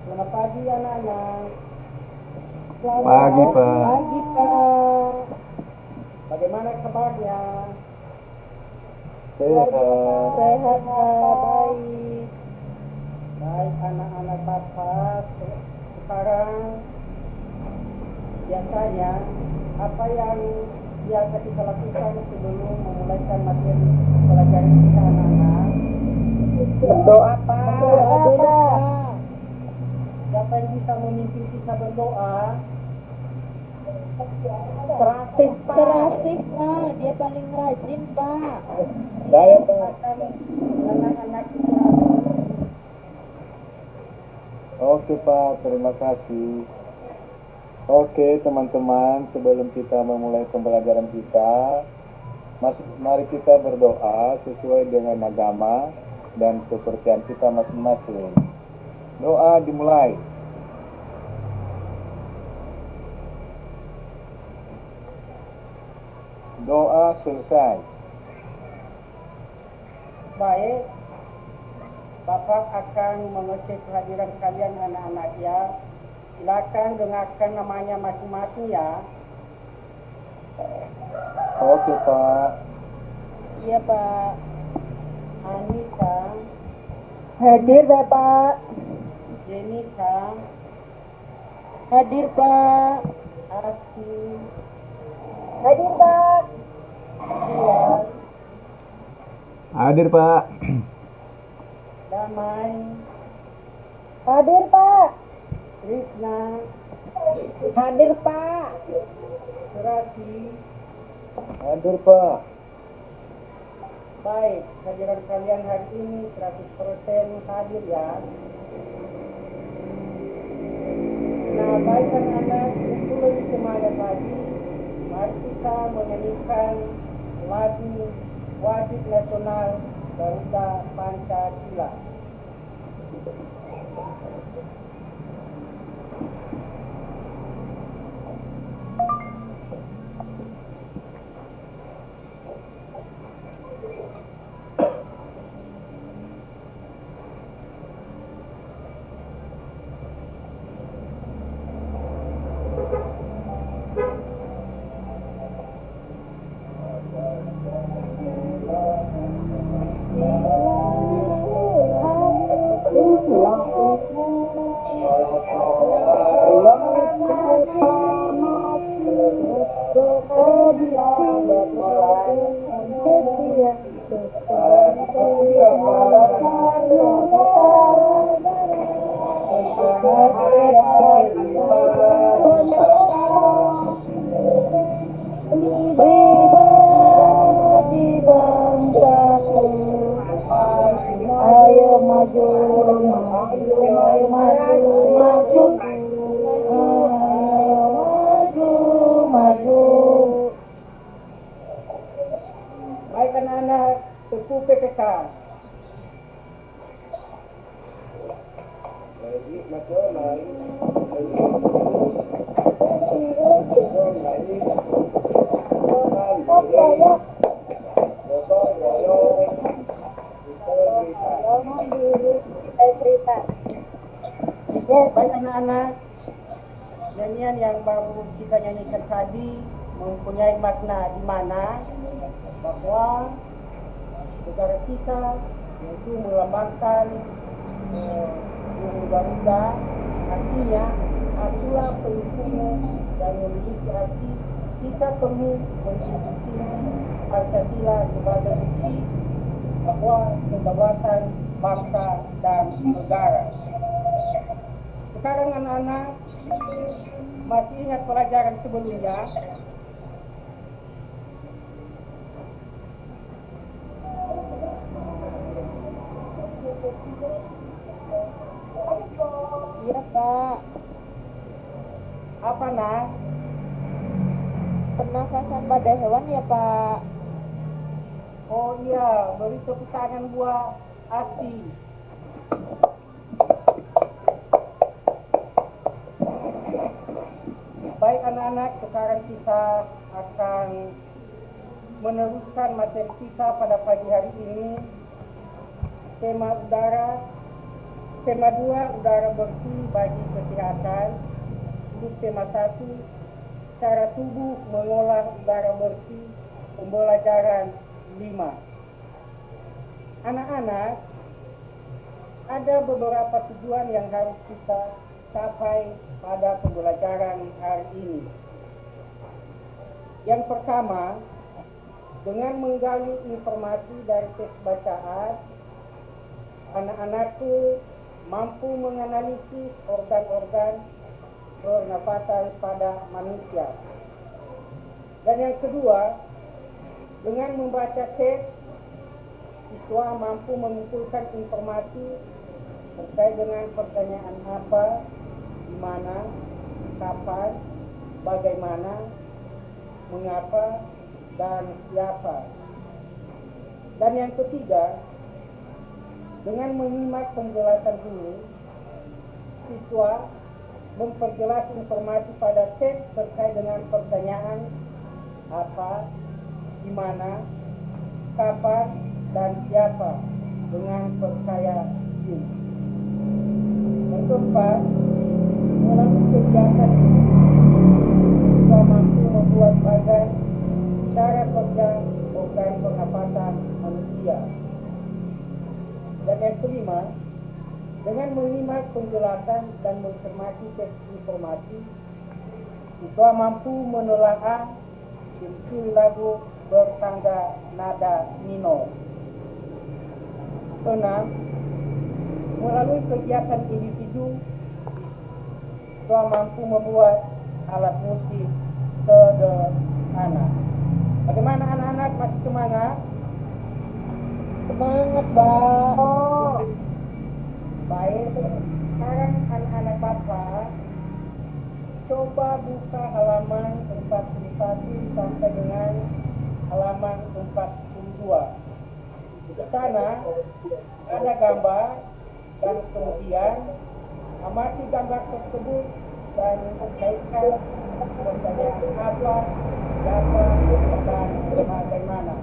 Selamat pagi anak-anak. Pagi, Pak. Pagi, Pak. Bagaimana kabarnya? Sehat. Sehat, Pak. Baik. Baik anak-anak Bapak. Sekarang biasanya apa yang biasa kita lakukan sebelum memulaikan materi pelajaran kita anak-anak? Berdoa, Pak. Berdoa dulu, Pak. Siapa yang bisa memimpin kita berdoa? Serasih, Pak. Serasih, Pak. Dia paling rajin, Pak. Saya, Pak. Silakan anak-anak serasi. Oke, Pak. Terima kasih. Oke, teman-teman. Sebelum kita memulai pembelajaran kita, mari kita berdoa sesuai dengan agama dan kepercayaan kita masing-masing. Doa dimulai. Doa selesai. Baik, Bapak akan mengecek kehadiran kalian anak-anak ya. Silakan dengarkan namanya masing-masing ya. Oke, Pak. Iya, Pak. Anita, Hadir, Bapak. Jenika, Hadir, Pak. Asti, Hadir, Pak. Sial, Hadir, Pak. Damai, Hadir, Pak. Krishna, Hadir, Pak. Surasi. Hadir, Pak. Baik, kehadiran kalian hari ini 100% hadir ya. Nah, baik anak-anak, untuk lebih semangat lagi, mari kita menyanyikan lagu wajib nasional Garuda Pancasila. Pribadi bangsaku, ayo maju, maju, ayo maju, maju, ayo maju, maju. Baik anak-anak, tepuk PPK. Baik anak-anak, nyanyian yang baru kita nyanyikan tadi mempunyai makna di mana bahwa negara kita yaitu melambangkan burung Garuda, artinya akulah pelukungmu dan memiliki arti kita perlu mengikuti Pancasila sebagai bukti bahwa kedaulatan bangsa dan negara. Sekarang anak-anak masih ingat pelajaran sebelumnya? Iya, Pak. Apa nak? Pernafasan pada hewan ya, Pak. Oh iya, beri tepuk tangan buat Asti. Baik anak-anak, sekarang kita akan meneruskan materi kita pada pagi hari ini. Tema udara Subtema 2, udara bersih bagi kesehatan. Subtema 1, cara tubuh mengolah udara bersih. Pembelajaran 5. Anak-anak, ada beberapa tujuan yang harus kita capai pada pembelajaran hari ini. Yang pertama, dengan menggali informasi dari teks bacaan, anak-anakku mampu menganalisis organ-organ pernafasan pada manusia. Dan yang kedua, dengan membaca teks, siswa mampu mengumpulkan informasi terkait dengan pertanyaan apa, di mana, kapan, bagaimana, mengapa, dan siapa. Dan yang ketiga, dengan menyimak penjelasan ini, siswa memperjelas informasi pada teks terkait dengan pertanyaan apa, di mana, kapan, dan siapa dengan percaya diri. Yang keempat, melalui kegiatan siswa mampu membuat bagan cara kerja organ pernapasan manusia. Dan yang kelima, dengan menyimak penjelasan dan mencermati teks informasi, siswa mampu menelaah ciri-ciri lagu bertangga nada minor. 6. Melalui kegiatan individu, siswa mampu membuat alat musik sederhana. Bagaimana anak-anak, masih semangat? Semangat, Pak. Baik, sekarang anak-anak Bapak coba buka halaman 41 sampai dengan halaman 42. Di sana ada gambar dan kemudian amati gambar tersebut dan kaitkan pertanyaan apa, siapa, dan bagaimana.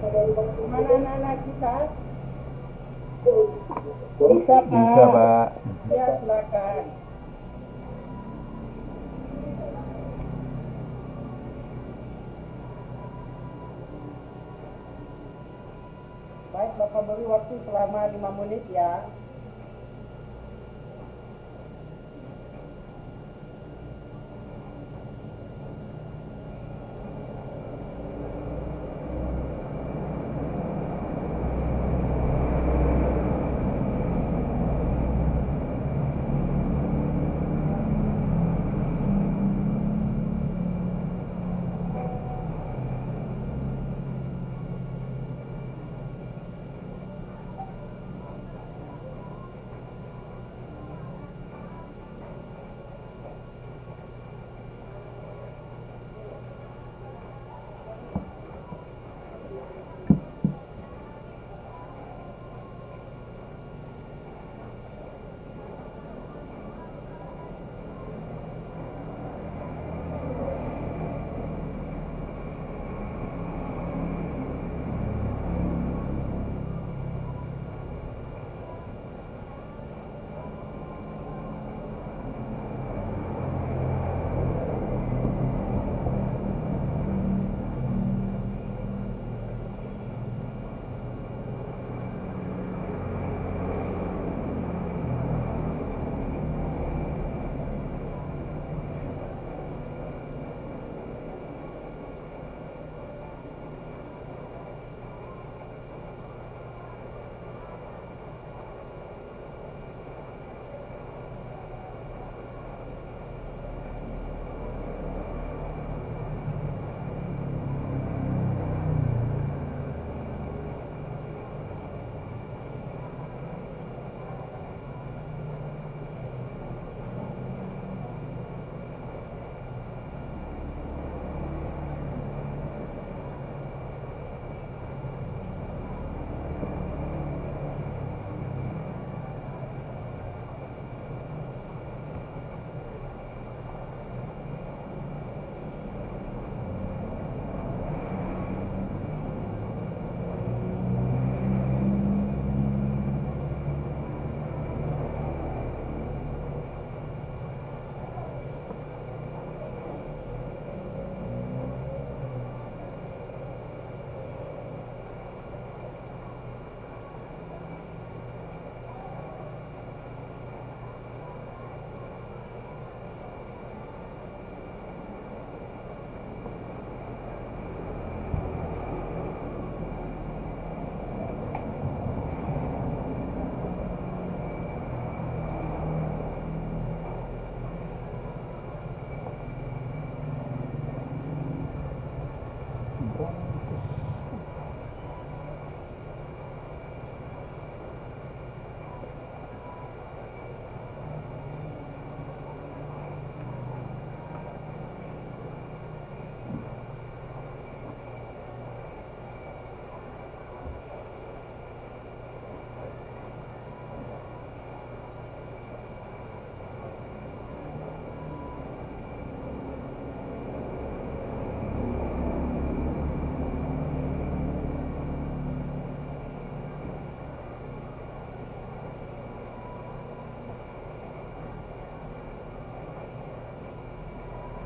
Mana anak-anak bisa? Bisa, Pak. Bisa, Pak. Ya, silakan. Baik, Bapak beri waktu selama 5 menit ya.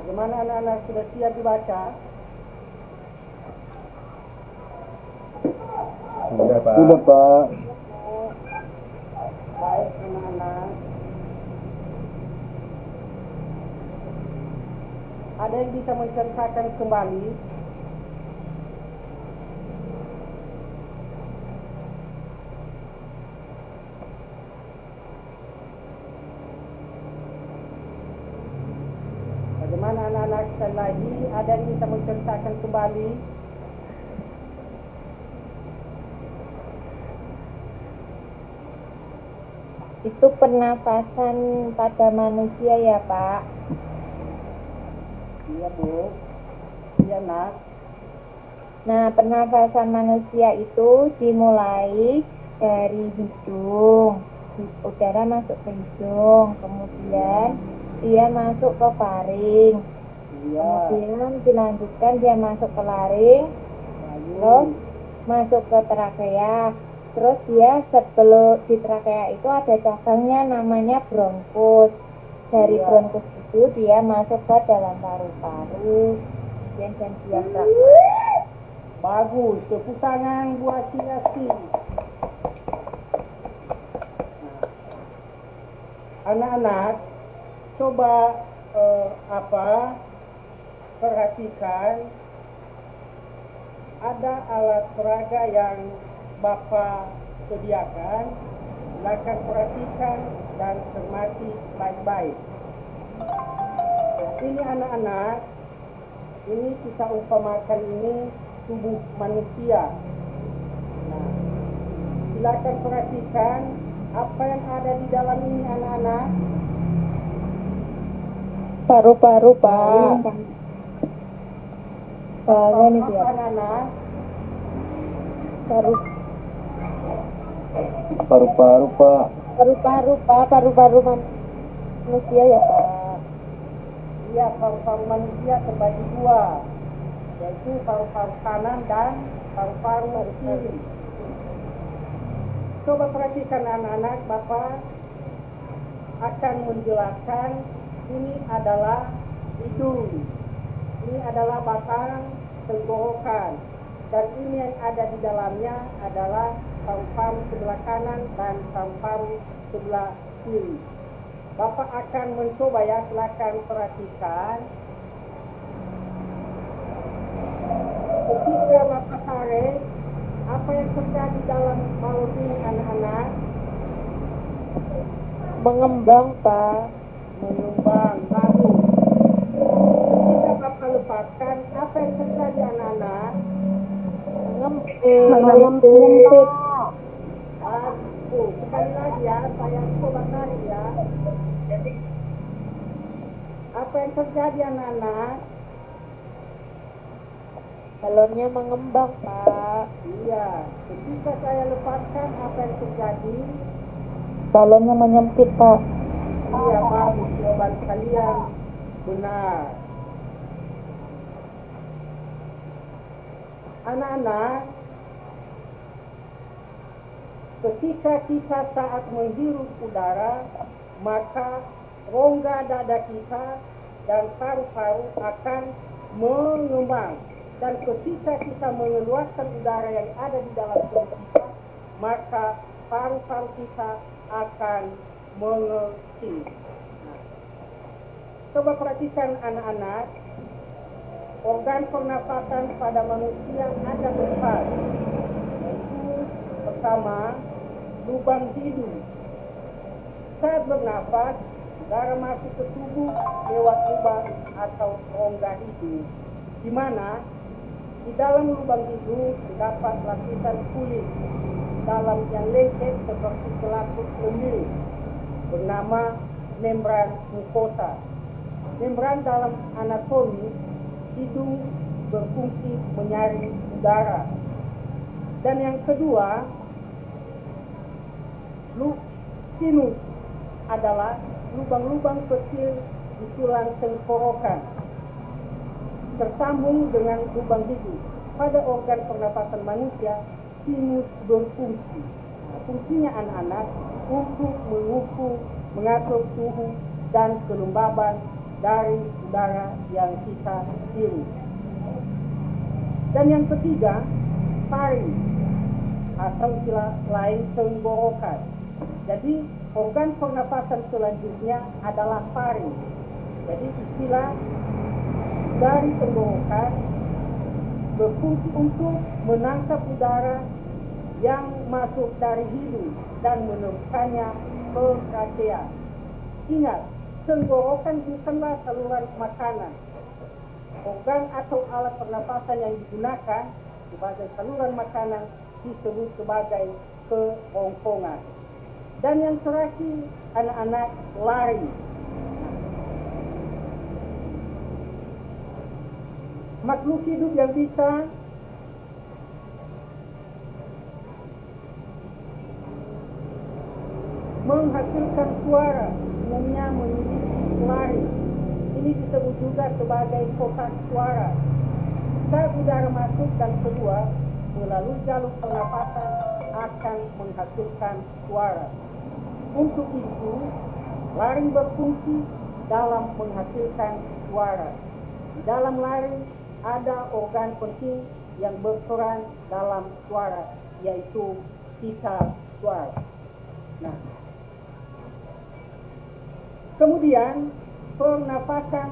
Bagaimana anak-anak, sudah siap dibaca? Sudah Pak. Baik anak-anak. Ada yang bisa menceritakan kembali? Bagaimana anak-anak, sekali lagi, ada yang bisa menceritakan kembali? Itu pernafasan pada manusia ya Pak. Iya Bu. Iya nak. Nah, pernafasan manusia itu dimulai dari hidung. Udara masuk ke hidung, kemudian dia masuk ke faring. Iya. Kemudian dilanjutkan dia masuk ke laring, terus masuk ke trakea. Terus dia sebelum di trakea itu ada cabangnya namanya bronkus. Dari Iya. bronkus itu dia masuk ke dalam paru-paru. Kemudian dia diafragma. Bagus, tepuk tangan Bu Asiasti. Anak-anak, coba perhatikan, ada alat peraga yang Bapak sediakan. Silakan perhatikan dan cermati baik-baik. Ini anak-anak, ini kita umpamakan ini tubuh manusia. Nah, silakan perhatikan apa yang ada di dalam ini anak-anak. Paru-paru Pak. Ini dia. Anak-anak, Paru-paru Pak. Paru-paru Pak, paru-paru manusia ya Pak. iya, paru-paru manusia terbagi dua, yaitu paru-paru kanan dan paru-paru kiri. Coba perhatikan anak-anak, Bapak akan menjelaskan ini adalah hidung, ini adalah batang tenggorokan, dan ini yang ada di dalamnya adalah paru-paru sebelah kanan dan paru-paru sebelah kiri. Bapak akan mencoba ya, silakan perhatikan. Ketika Bapak tarik, apa yang terjadi dalam balon ini anak-anak? Mengembang Pak. Mengembang, bagus. Ketika Bapak lepaskan, apa yang terjadi anak-anak? Mengempit. Bagus. Sekali lagi ya, saya coba tarik ya. Apa yang terjadi anak-anak? Balonnya mengembang Pak. Iya, ketika saya lepaskan, apa yang terjadi? Balonnya menyempit Pak. Iya, bagus, jawaban kalian benar. Anak-anak, ketika kita saat menghirup udara, maka rongga dada kita dan paru-paru akan mengembang. Dan ketika kita mengeluarkan udara yang ada di dalam tubuh kita, maka paru-paru kita akan mengecil. Nah, coba perhatikan anak-anak, organ pernafasan pada manusia ada 4, yaitu pertama, lubang hidung. Saat bernafas, udara masuk ke tubuh lewat lubang atau rongga hidung, di mana di dalam lubang hidung terdapat lapisan kulit dalam yang lengket seperti selaput umbi bernama membran mukosa. Membran dalam anatomi hidung berfungsi menyaring udara. Dan yang kedua, sinus adalah lubang-lubang kecil di tulang tenggorokan tersambung dengan lubang hidung. Pada organ pernapasan manusia, sinus berfungsi. Nah, fungsinya anak-anak untuk mengukur, mengatur suhu dan kelembaban dari udara yang kita hirup. Dan yang ketiga, faring atau istilah lain tenggorokan. Jadi organ pernafasan selanjutnya adalah faring. Jadi istilah dari tenggorokan berfungsi untuk menangkap udara yang masuk dari hidung dan meneruskannya ke trakea. Ingat, tenggorokan bukanlah saluran makanan. Organ atau alat pernafasan yang digunakan sebagai saluran makanan disebut sebagai kerongkongan. Dan yang terakhir, anak-anak, laring. Makhluk hidup yang bisa menghasilkan suara umumnya memiliki laring. Ini disebut juga sebagai kotak suara. Saat udara masuk dan keluar melalui jalur pernafasan akan menghasilkan suara. Untuk itu, laring berfungsi dalam menghasilkan suara. Di dalam laring ada organ penting yang berperan dalam suara, yaitu pita suara. Nah, kemudian pernafasan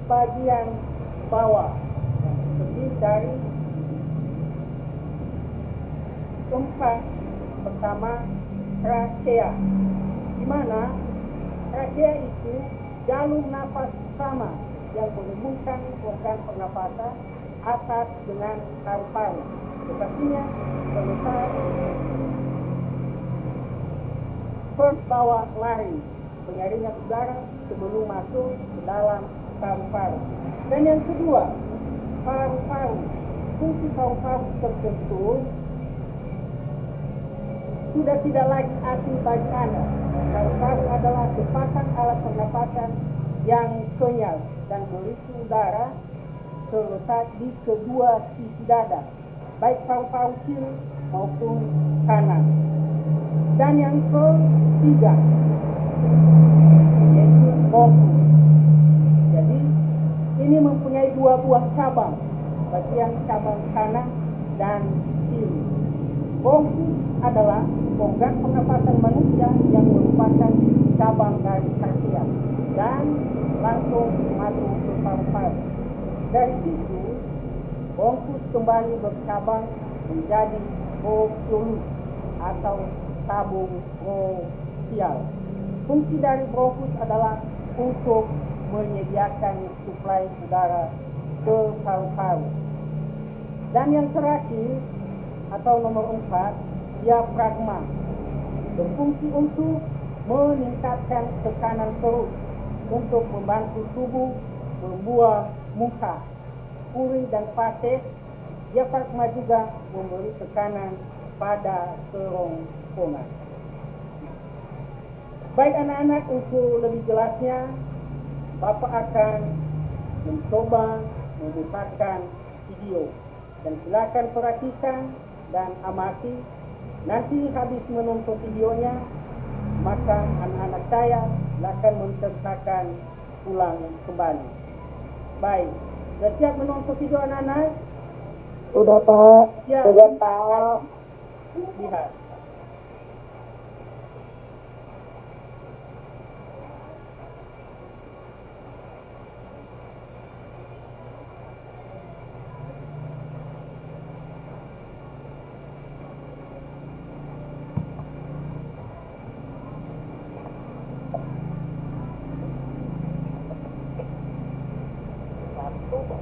bagian bawah terdiri dari 4. Pertama, trakea, di mana trakea itu jalur nafas utama yang menghubungkan organ pernafasan atas dengan paru-paru. Lokasinya terletak first bawah laring, penyaringan udara sebelum masuk ke dalam paru-paru. Dan yang kedua, paru-paru. Fungsi paru-paru tertentu sudah tidak lagi asing bagi Anda. Paru-paru adalah sepasang alat pernapasan yang kenyal dan berisi udara terletak di kedua sisi dada, baik paru-paru kiri maupun kanan. Dan yang ketiga, yaitu bronkus. Jadi ini mempunyai 2 buah cabang, bagian cabang kanan dan kiri. Bronkus adalah organ pernafasan manusia yang merupakan cabang dari trakea dan langsung masuk ke paru-paru. Dari situ, bronkus kembali bercabang menjadi bronkiolus atau tabung bronkial. Fungsi dari bronkus adalah untuk menyediakan suplai udara ke paru-paru. Dan yang terakhir atau nomor 4, diafragma, berfungsi untuk meningkatkan tekanan perut untuk membantu tubuh membuang muka, uri dan fases. Diafragma juga memberi tekanan pada kerongkongan. Baik anak-anak, untuk lebih jelasnya Bapak akan mencoba memutarkan video, dan silakan perhatikan dan amati. Nanti habis menonton videonya, maka anak-anak saya silakan menceritakan ulang kembali. Baik, sudah siap menonton video anak-anak? Udah Pak. Ya, Sudah Pak. lihat.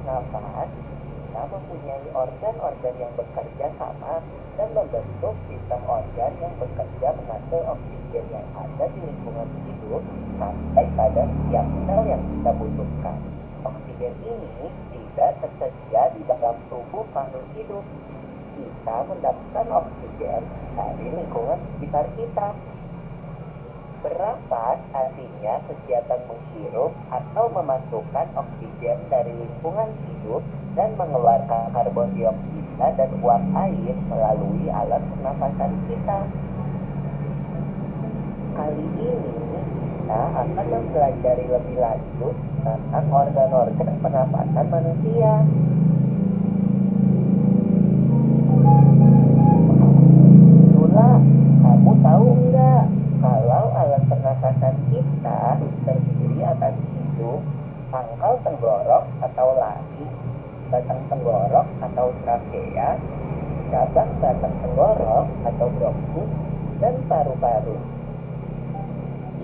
Nafas, kita mempunyai organ-organ yang bekerja sama dan membentuk sistem organ yang bekerja mengatur oksigen yang ada di lingkungan hidup sampai pada setiap sel yang kita butuhkan. Oksigen ini tidak tersedia di dalam tubuh makhluk hidup. Kita mendapatkan oksigen dari lingkungan sekitar kita. Bernafas artinya kegiatan menghirup atau memasukkan oksigen dari lingkungan hidup dan mengeluarkan karbon dioksida dan uap air melalui alat pernafasan kita. Kali ini kita kita akan mempelajari lebih lanjut tentang organ-organ pernapasan manusia. Lula, kamu tahu nggak kalau alat pernapasan kita terdiri atas hidung, pangkal tenggorok atau lari, batang tenggorok atau trakea, cabang batang tenggorok atau bronkus, dan paru-paru.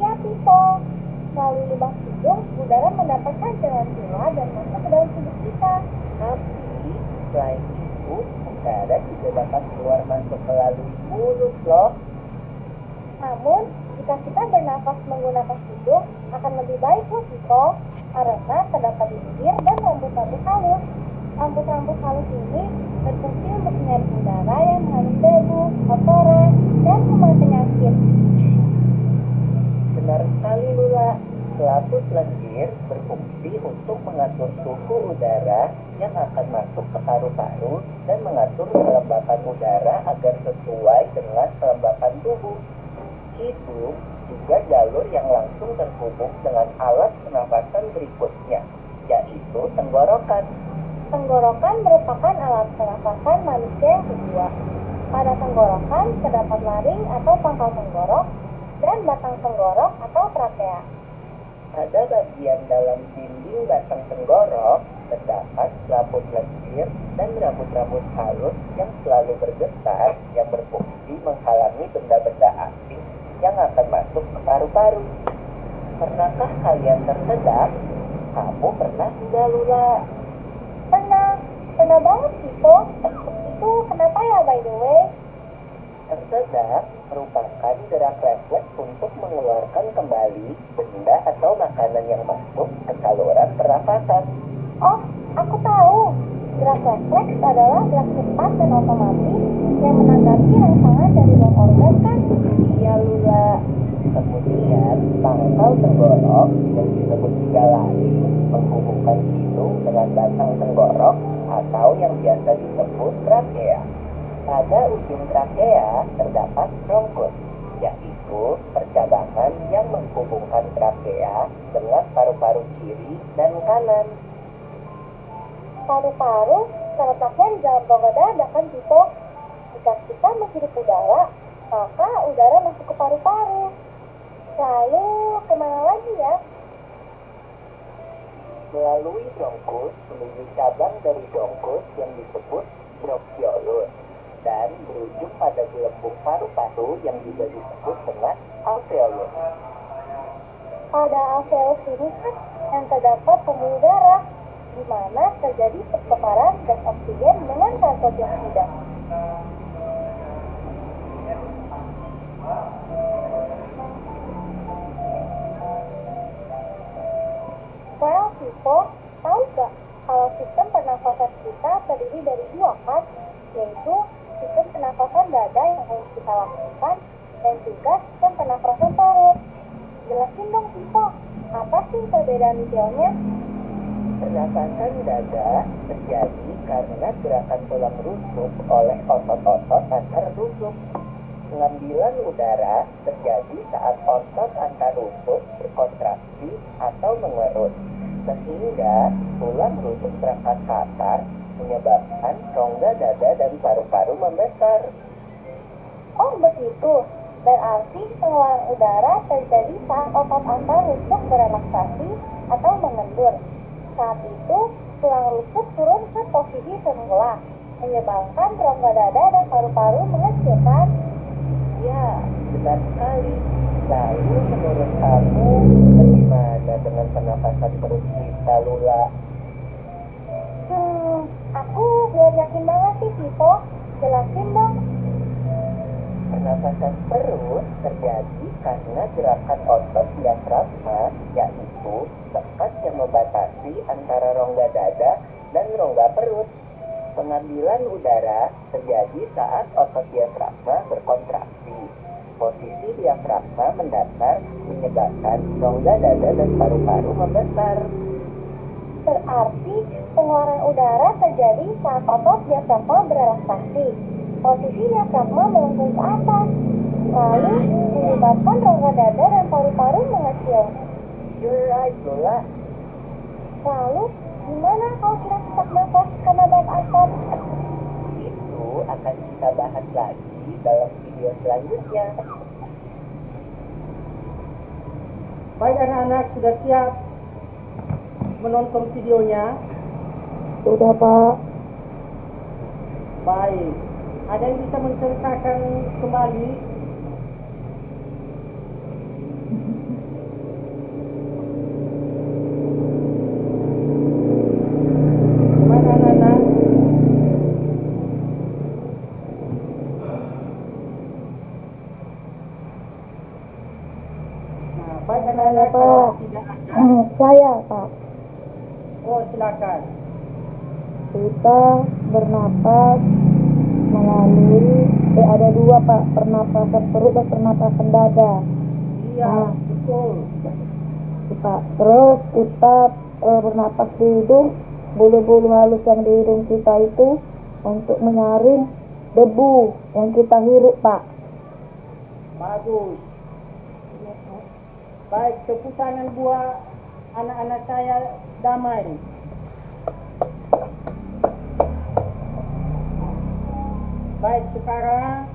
Ya, Pipo. Melalui lubang hidung, udara mendapatkan jalan keluar dan masuk ke dalam tubuh kita. Tapi selain itu, udara juga dapat keluar masuk melalui mulut loh. Namun, jika kita bernafas menggunakan hidung, akan lebih baik loh, Pipo. Karena terdapat bibir dan rambut-rambut halus. Rambut-rambut halus ini berfungsi untuk menyaring udara yang mengandung debu, kotoran, dan kuman penyakit. Benar sekali Lula, selaput lendir berfungsi untuk mengatur suhu udara yang akan masuk ke paru-paru dan mengatur kelembapan udara agar sesuai dengan kelembapan tubuh. Hidung juga jalur yang langsung terhubung dengan alat pernapasan berikutnya, yaitu tenggorokan. Tenggorokan merupakan alat pernapasan manusia yang kedua. Pada tenggorokan terdapat laring atau pangkal tenggorok dan batang tenggorok atau trakea. Pada bagian dalam dinding batang tenggorok terdapat selaput lendir dan rambut-rambut halus yang selalu bergetar yang berfungsi menghalangi benda-benda asing yang akan masuk ke paru-paru. Pernahkah kalian tersedak? Kamu pernah tidak, Lula? Pernah banget, Pipo. Itu kenapa ya, by the way? Tersedak merupakan gerak refleks untuk mengeluarkan kembali benda atau makanan yang masuk ke saluran pernafasan. Oh, aku tahu. Gerak refleks adalah gerak cepat dan otomatis yang menanggapi rangsangan dari luar organ, kan? Iya, Lula. Kemudian, pangkal tenggorok yang disebut juga laring menghubungkan hidung dengan batang tenggorok atau yang biasa disebut trakea. Pada ujung trakea terdapat bronkus, yaitu percabangan yang menghubungkan trakea dengan paru-paru kiri dan kanan. Paru-paru terletaknya di dalam rongga dada, kan, Pipo? Jika kita menghirup udara, maka udara masuk ke paru-paru. Lalu, kemana lagi ya? Melalui bronkus menuju cabang dari bronkus yang disebut bronchiolus dan berujung pada gelembung paru-paru yang juga disebut dengan alveolus. Pada alveolus ini kan yang terdapat pembuluh darah, di mana terjadi pertukaran gas oksigen dengan karbon dioksida. Well, Pipo, tahu gak kalau sistem pernafasan kita terdiri dari dua part, yaitu sistem pernafasan dada yang harus kita lakukan dan juga sistem pernafasan perut. Jelasin dong, Pipo, apa sih perbedaan detailnya? Pernafasan dada terjadi karena gerakan tulang rusuk oleh otot-otot antar rusuk. Pengambilan udara terjadi saat otot antar rusuk berkontraksi atau mengerut, sehingga tulang rusuk terangkat katar menyebabkan rongga dada dan paru-paru membesar. Oh begitu, berarti pengeluaran udara terjadi saat otot antar rusuk berelaksasi atau mengendur. Saat itu, tulang rusuk turun ke posisi semula, menyebabkan rongga dada dan paru-paru mengecilkan. Ya, benar sekali. Lalu menurut kamu, bagaimana dengan pernapasan perut kita, Lula? Aku belum yakin banget sih, Pipo. Jelasin dong. Pernapasan perut terjadi karena gerakan otot diafragma, yaitu sekat yang membatasi antara rongga dada dan rongga perut. Pengambilan udara terjadi saat otot diafragma berkontraksi. Posisi diafragma mendatar menyebabkan rongga dada dan paru-paru membesar. Berarti pengeluaran udara terjadi saat otot diafragma berelaksasi. Posisi diafragma melengkung ke atas, lalu menyebabkan rongga dada dan paru-paru mengecil. ya? You're right, Lola. Lalu, gimana kalau kita sesak nafas karena naik asap? Itu akan kita bahas lagi dalam video selanjutnya. Baik anak-anak, sudah siap menonton videonya? Sudah, Pak. Baik. Ada yang bisa menceritakan kembali? Gimana anak-anak? Nah, baik anak-anak, Pak. kalau tidak ada, Saya, Pak. oh silakan. Kita bernapas melalui ada dua, Pak, pernapasan perut dan pernapasan dada. Iya, betul. Pak. Terus kita bernapas di hidung, bulu-bulu halus yang di hidung kita itu untuk menyaring debu yang kita hirup, Pak. Bagus. Baik, tepuk tangan buat anak-anak saya damai. Baik, sekarang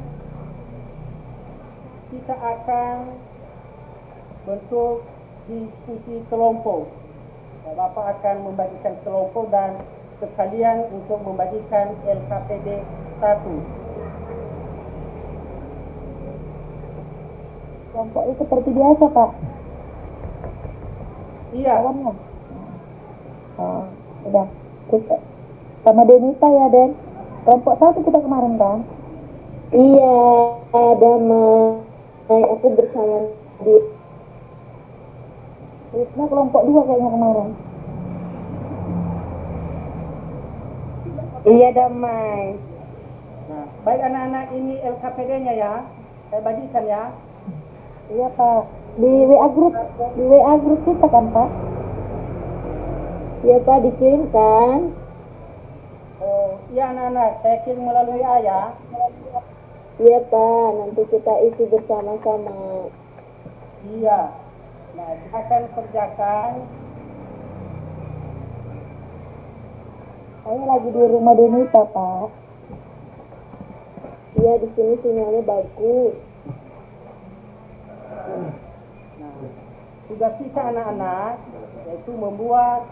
kita akan bentuk diskusi kelompok. Bapak akan membagikan kelompok dan sekalian untuk membagikan LKPD 1. Kelompoknya seperti biasa, Pak. Iya, Kawannya. Oh, udah. Kita sama Denita ya, Den. Kelompok 1 kita kemarin kan? Iya, Damai. Aku bersama di Wisna kelompok 2 kayaknya kemarin. Iya, Damai. nah, baik anak-anak, ini LKPD-nya ya. Saya bagikan ya. Iya, Pak. Di WA group kita kan, Pak? Iya, Pak, dikirimkan. Oh, iya anak-anak, saya kirim melalui ayah. Iya, Pak, nanti kita isi bersama-sama. Iya. Nah, silakan kerjakan. Saya lagi di rumah Denita, Pak. Iya, di sini sinyalnya bagus. Nah, tugas kita anak-anak yaitu membuat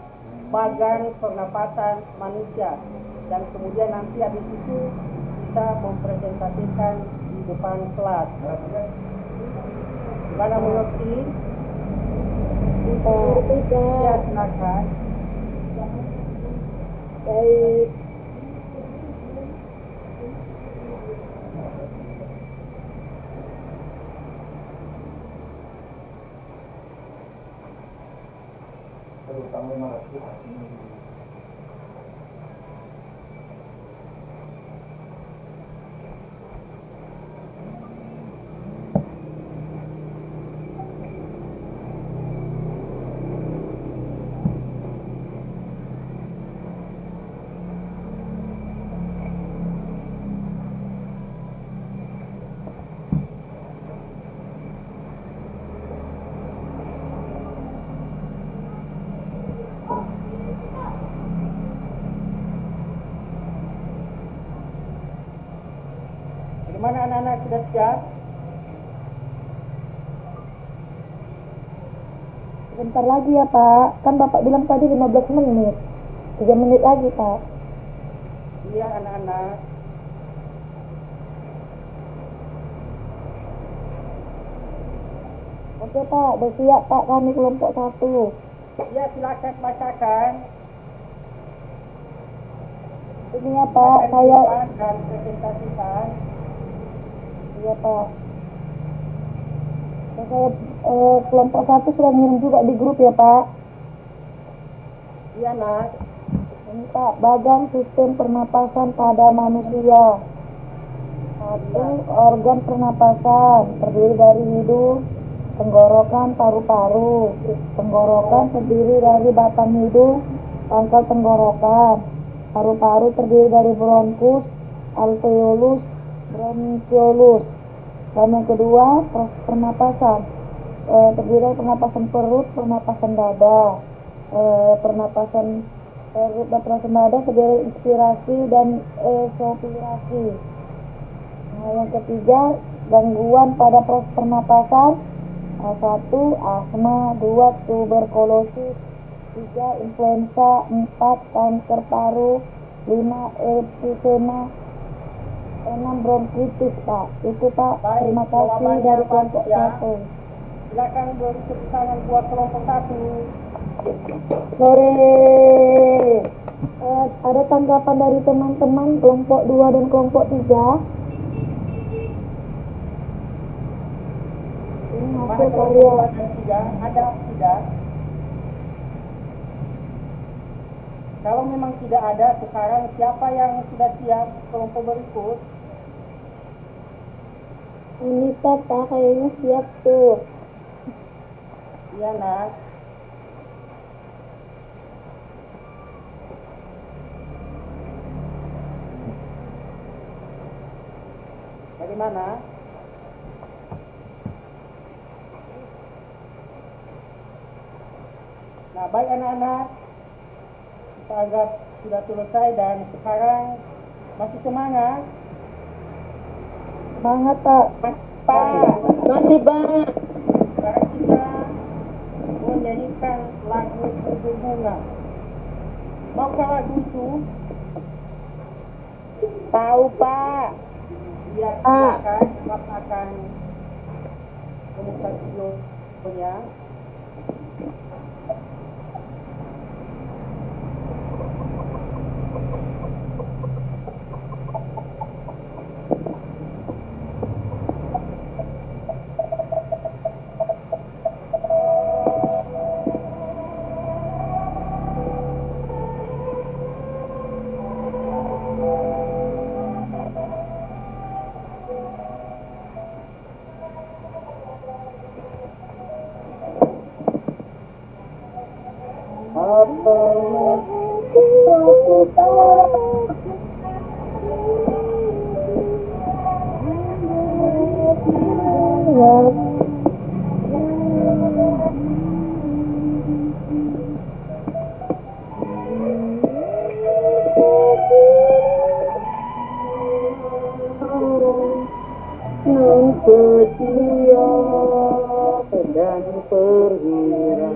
bagan pernapasan manusia, dan kemudian nanti habis itu kita mempresentasikan di depan kelas. Gimana, mengerti? Ngerti, Ya, Kak. silakan. Baik. Bagaimana anak-anak, sudah siap? Sebentar lagi ya, Pak. Kan Bapak bilang tadi 15 menit. 3 menit lagi, Pak. Iya anak-anak. Oke, Pak. Udah siap, Pak. Kami kelompok 1. Iya, silakan bacakan. Ini ya, Pak. Silakan Saya... buat dan presentasikan. Iya, Pak. Dan saya kelompok 1 sudah ngirim juga di grup ya, Pak. Iya nak. Ini, Pak. Badan sistem pernapasan pada manusia. 1. Organ pernapasan terdiri dari hidung, tenggorokan, paru-paru. Tenggorokan terdiri dari batang hidung, pangkal tenggorokan. Paru-paru terdiri dari bronkus, alveolus, bronchiolus. Dan yang kedua, proses pernapasan. terdiri dari pernapasan perut, pernapasan dada. Pernapasan perut dan pernapasan dada terdiri dari inspirasi dan ekspirasi. Nah, yang ketiga, gangguan pada proses pernapasan. 1. Asma, 2. Tuberkulosis, 3. Influenza, 4. Kanker paru, 5. Emfisema, 6. Bronkitis, Pak. Itu, Pak. Baik, Terima kasih jawabannya dari Pak kelompok Sia. 1. Silakan beri tepuk tangan buat kelompok 1. Sore. Ada tanggapan dari teman-teman kelompok 2 dan kelompok 3? Ini Mana hasil kelompok karya. 2 dan 3? Ada tidak? Kalau memang tidak ada, sekarang siapa yang sudah siap kelompok berikut? Anita, Pak, kayaknya siap tuh. Iya, nak. Bagaimana? Nah, baik anak-anak, kita anggap sudah selesai dan sekarang masih semangat. Semangat, Pak. Masih Pak. Sekarang kita menyanyikan lagu Bunga. Maukah lagu itu? Tahu Pak. Ya, silakan. Bapak akan memutar videonya. Setia dan perwira.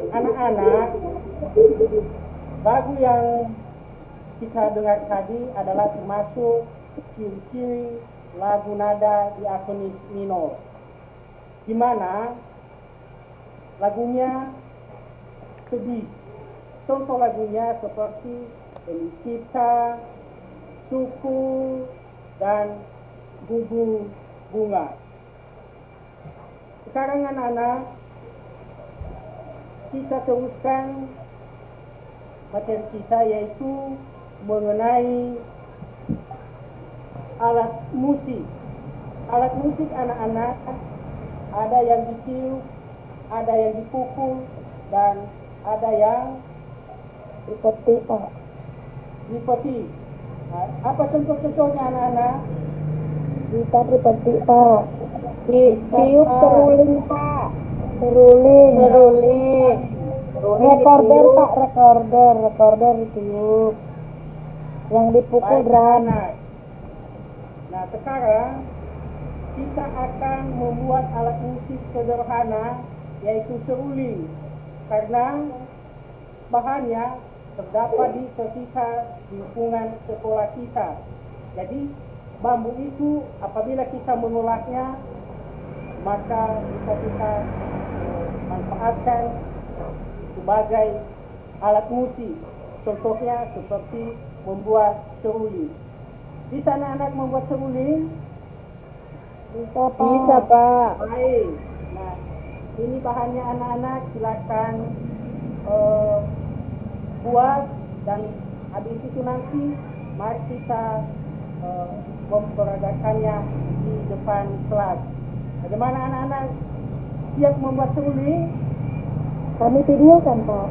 Anak-anak, lagu yang kita dengar tadi adalah termasuk ciri-ciri lagu nada diatonis minor, di mana lagunya sedih. Contoh lagunya seperti Pencipta, Suku, dan Gugur Bunga. Sekarang anak-anak, kita teruskan materi kita, yaitu mengenai alat musik. Alat musik anak-anak ada yang ditiup, ada yang dipukul, dan ada yang Seperti, Pak. dipeti. Nah, apa contoh-contohnya anak-anak? Gitar seperti, Pak. Tiup seruling Pak. Seruling. Seruling. Recorder, Pak. Recorder ditiup. Yang dipukul Baik, drum. anak. Nah, sekarang kita akan membuat alat musik sederhana yaitu seruling, karena bahannya terdapat di sekitar lingkungan sekolah kita. Jadi bambu itu apabila kita menolaknya, maka bisa kita manfaatkan sebagai alat musik. Contohnya seperti membuat seruling. Bisa anak-anak membuat seruling? Bisa, Pak. Bisa, Pak. Baik. Nah, ini bahannya anak-anak, silakan buat, dan habis itu nanti mari kita memperagakannya di depan kelas. Bagaimana anak-anak, siap membuat seruling? Kami videokan, Pak.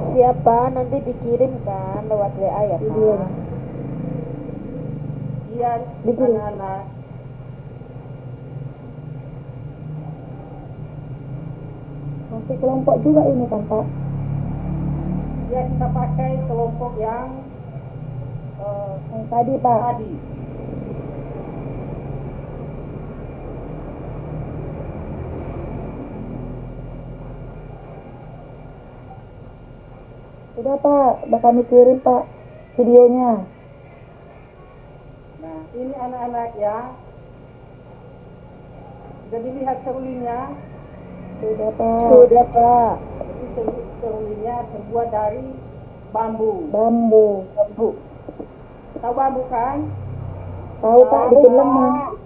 Siapa nanti dikirimkan lewat WA ya, Video. Pak? Iya, Dikirim. anak-anak. Masih kelompok juga ini kan, Pak? Ya, kita pakai kelompok yang Yang tadi, Pak. tadi. Sudah, Pak. Udah kami kirim, Pak, videonya. Nah, ini anak-anak ya. Sudah dilihat serulingnya? Sudah, Pak. Sudah, Pak. Jadi serulingnya terbuat dari bambu. Bambu. Tahu bambu kan? Tahu, Pak, bikin lemang.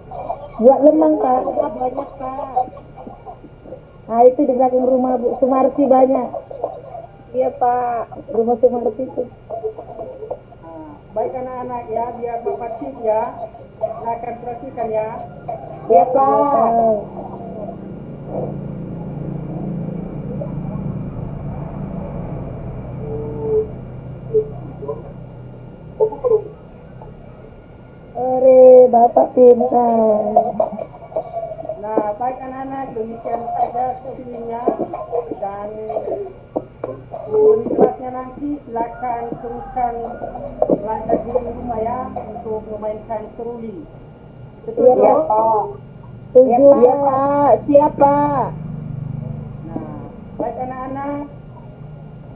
Buat lemang, Pak. Banyak, Pak. Nah, itu di belakang rumah Bu Sumarsi banyak. Iya, Pak. Rumah Sumarsi itu. Nah, baik anak-anak ya, biar Bapak tip ya. Akan perhatikan ya. Iya, Pak. Tahu. Ore, Bapak pintar. Nah, baik anak-anak, demikian saja serulingnya. Dan lebih jelasnya nanti silakan teruskan belajar di rumah ya untuk memainkan seruling. Setuju? Iya, Pak. Setuju, Iya, Pak. Pak. Siapa? Nah, baik anak-anak,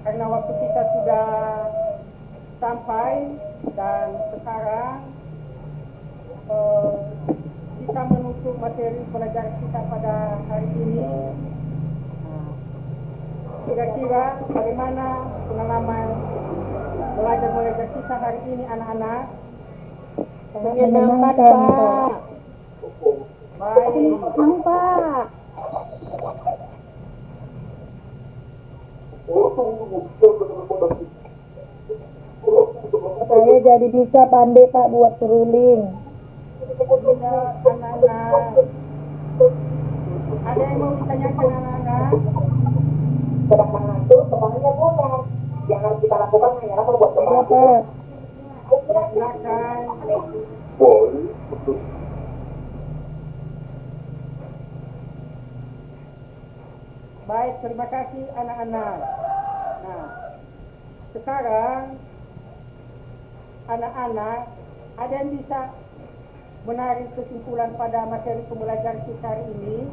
karena waktu kita sudah sampai dan sekarang kita menutup materi pelajaran kita pada hari ini. Nah, kira-kira bagaimana pengalaman belajar mengajar kita hari ini anak-anak? Menyenangkan, Pak. Baik. Pak. Saya jadi bisa pandai, Pak, buat seruling. Tidak, anak-anak. Ada yang mau ditanyakan anak-anak? Sedangkan itu sebenarnya bukan. Yang harus kita lakukan hanyalah membuat Sudah, kembali. Pak. Ya, silakan. Baik, terima kasih anak-anak. Nah, sekarang anak-anak, ada yang bisa menarik kesimpulan pada materi pembelajaran kita hari ini?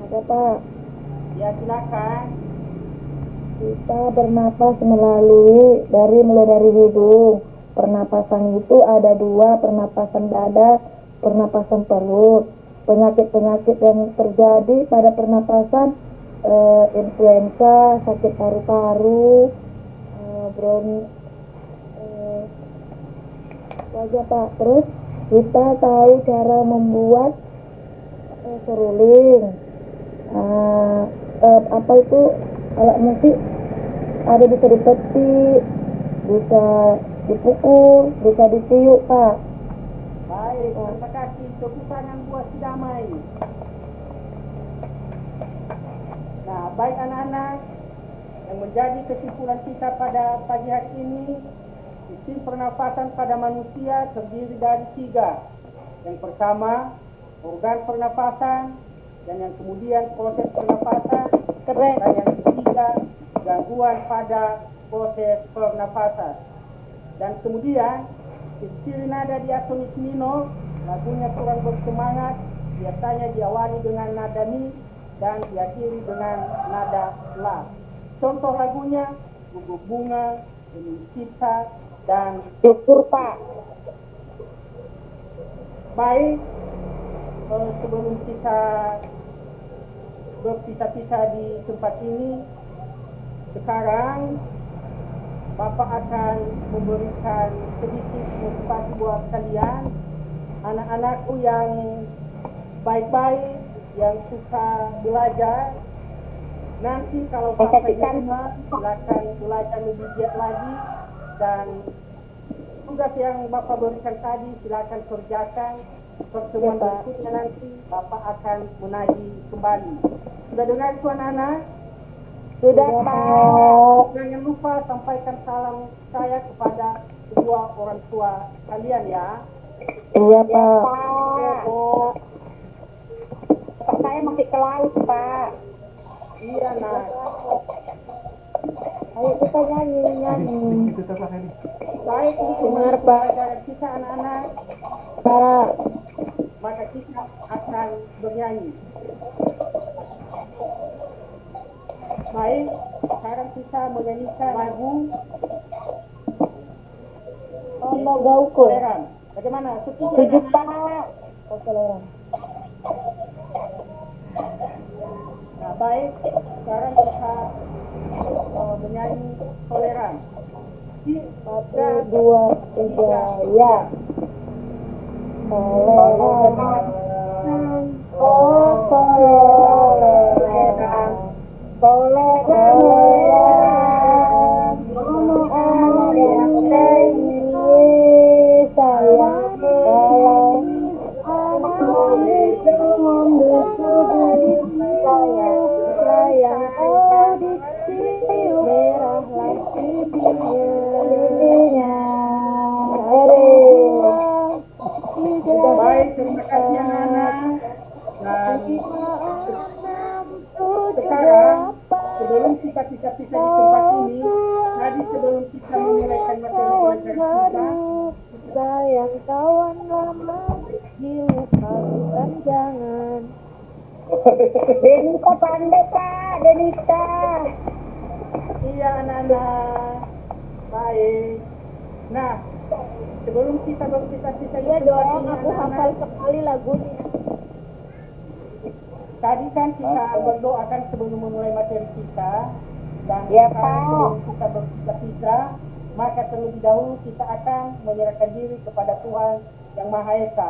Ada, Pak. Ya, silakan. Kita bernapas mulai dari hidung. Pernapasan itu ada dua, pernapasan dada, pernapasan perut. Penyakit-penyakit yang terjadi pada pernapasan, influenza, sakit paru-paru, itu aja, Pak. Terus kita tahu cara membuat seruling. Apa itu alat musik, ada bisa dipetik, bisa dipukul, bisa ditiup, Pak. Baik, terima kasih. Tepuk tangan buat si Damai. Nah, baik anak-anak, yang menjadi kesimpulan kita pada pagi hari ini, sistem pernafasan pada manusia terdiri dari 3. Yang pertama, organ pernafasan, dan yang kemudian proses pernafasan, dan yang ketiga, gangguan pada proses pernafasan. Dan kemudian ciri nada diatonis minor, lagunya kurang bersemangat, biasanya diawali dengan nada mi dan diakhiri dengan nada la. Contoh lagunya Gugur Bunga, Demi Cipta, dan Syukur Pak. Baik, sebelum kita berpisah-pisah di tempat ini, sekarang Bapak akan memberikan sedikit motivasi buat kalian, anak-anakku yang baik-baik, yang suka belajar. Nanti kalau sampai di rumah, silakan belajar lebih giat lagi, dan tugas yang Bapak berikan tadi silakan kerjakan. Pertemuan berikutnya nanti Bapak akan menagih kembali. Sudah dengar itu anak-anak? Sudah Pak. Jangan lupa sampaikan salam saya kepada kedua orang tua kalian ya. Iya Pak. Pak. Pak saya masih ke laut Pak. Iya nak. Ayo kita nyanyi. Baik untuk pelajaran kita anak-anak, Pak. maka kita akan bernyanyi. Baik, sekarang kita menyanyikan lagu Ono Gauko. Soleran. Bagaimana? Setuju Pak. Oh, Soleran. Nah, baik, sekarang kita menyanyi Soleran. Satu, dua, tiga, ya. Soleran. Oh, soleran. Soleran. Ngomong yang ini sayang sayang. Sayang oh dicium merah lagi pipinya. Baik, terima kasih anak-anak. Dan sekarang sebelum kita pisah-pisah di tempat ini, tadi sebelum kita memulaikan materi pelajaran kita, sayang kawan lama dilupakan jangan. Denita pandai Pak, Denita. iya anak-anak. Baik. Nah, sebelum kita berpisah-pisah di Iya tempat dong, ini, aku anak-anak, hafal sekali lagunya. tadi kan kita berdoakan sebelum memulai materi kita, dan Ya, sekarang Pak. sebelum kita berpisah-pisah, maka terlebih dahulu kita akan menyerahkan diri kepada Tuhan Yang Maha Esa.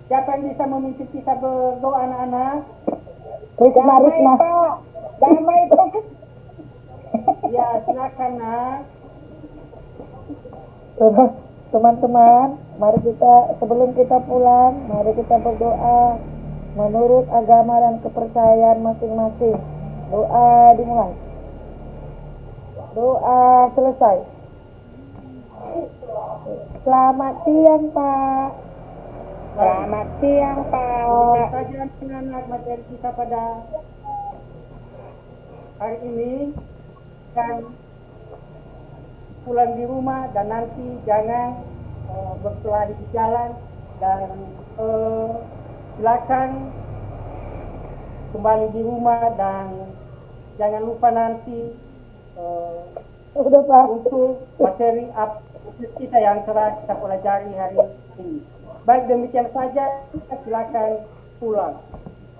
Siapa yang bisa memimpin kita berdoa anak-anak? Risma, Risma. Damai Pak. Ya, silakan nak. Teman-teman, mari kita sebelum kita pulang, mari kita berdoa menurut agama dan kepercayaan masing-masing. Doa dimulai. Doa selesai. Selamat siang Pak. Selamat siang Itu Pak. saja anak-anak materi kita pada hari ini. Dan pulang di rumah dan nanti jangan berkelahi di jalan, dan silakan kembali di rumah, dan jangan lupa nanti Udah Pak. untuk materi kita yang telah kita pelajari hari ini. Baik, demikian saja, kita silakan pulang.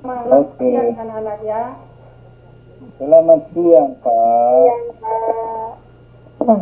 Selamat siang anak-anak ya. Selamat siang, Pak. Siang Pak. Nah,